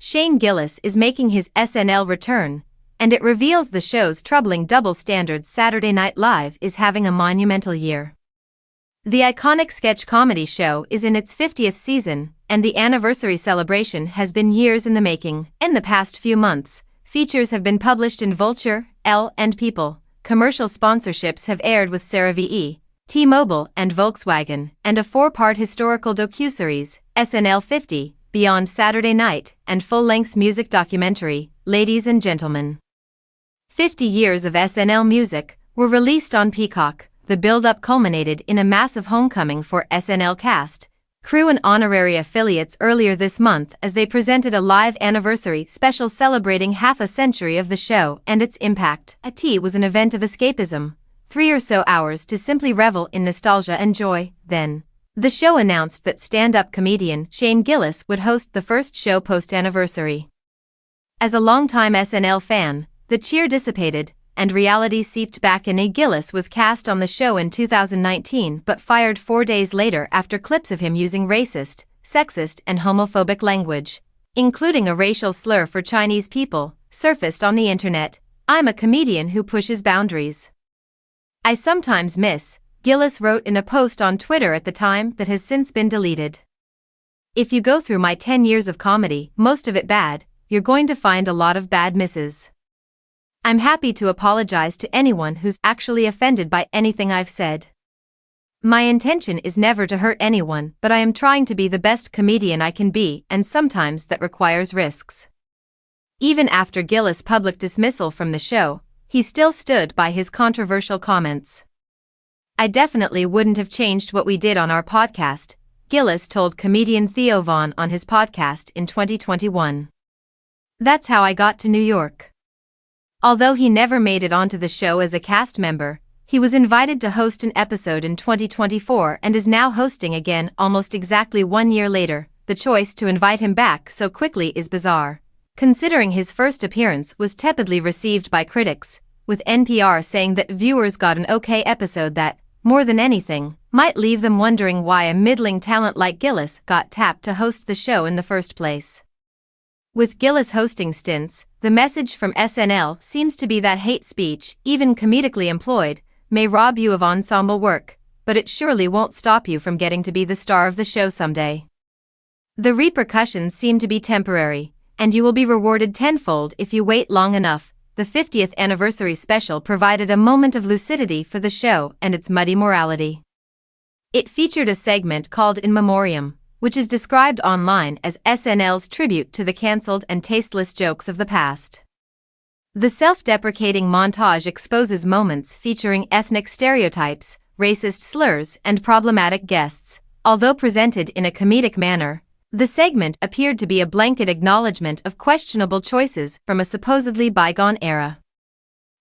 Shane Gillis is making his SNL return, and it reveals the show's troubling double standards. Saturday Night Live is having a monumental year. The iconic sketch comedy show is in its 50th season, and the anniversary celebration has been years in the making. In the past few months, features have been published in Vulture, Elle, and People. Commercial sponsorships have aired with CeraVe, T-Mobile, and Volkswagen, and a 4-part historical docuseries, SNL 50, Beyond Saturday Night, and full-length music documentary, Ladies and Gentlemen. 50 years of SNL music were released on Peacock. The build-up culminated in a massive homecoming for SNL cast, crew and honorary affiliates earlier this month as they presented a live anniversary special celebrating half a century of the show and its impact. It was an event of escapism, 3 or so hours to simply revel in nostalgia and joy. Then, the show announced that stand-up comedian Shane Gillis would host the first show post-anniversary. As a longtime SNL fan, the cheer dissipated, and reality seeped back in. Gillis was cast on the show in 2019 but fired 4 days later after clips of him using racist, sexist, and homophobic language, including a racial slur for Chinese people, surfaced on the internet. "I'm a comedian who pushes boundaries. I sometimes miss," Gillis wrote in a post on Twitter at the time that has since been deleted. "If you go through my 10 years of comedy, most of it bad, you're going to find a lot of bad misses. I'm happy to apologize to anyone who's actually offended by anything I've said. My intention is never to hurt anyone, but I am trying to be the best comedian I can be, and sometimes that requires risks." Even after Gillis' public dismissal from the show, he still stood by his controversial comments. "I definitely wouldn't have changed what we did on our podcast," Gillis told comedian Theo Von on his podcast in 2021. "That's how I got to New York." Although he never made it onto the show as a cast member, he was invited to host an episode in 2024 and is now hosting again almost exactly 1 year later. The choice to invite him back so quickly is bizarre, considering his first appearance was tepidly received by critics, with NPR saying that viewers got an okay episode that, more than anything, might leave them wondering why a middling talent like Gillis got tapped to host the show in the first place. With Gillis hosting stints, the message from SNL seems to be that hate speech, even comedically employed, may rob you of ensemble work, but it surely won't stop you from getting to be the star of the show someday. The repercussions seem to be temporary, and you will be rewarded tenfold if you wait long enough. The 50th anniversary special provided a moment of lucidity for the show and its muddy morality. It featured a segment called In Memoriam, which is described online as SNL's tribute to the cancelled and tasteless jokes of the past. The self-deprecating montage exposes moments featuring ethnic stereotypes, racist slurs, and problematic guests. Although presented in a comedic manner, the segment appeared to be a blanket acknowledgement of questionable choices from a supposedly bygone era.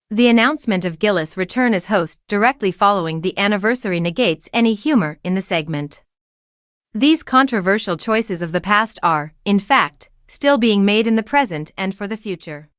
The announcement of Gillis' return as host directly following the anniversary negates any humor in the segment. These controversial choices of the past are, in fact, still being made in the present and for the future.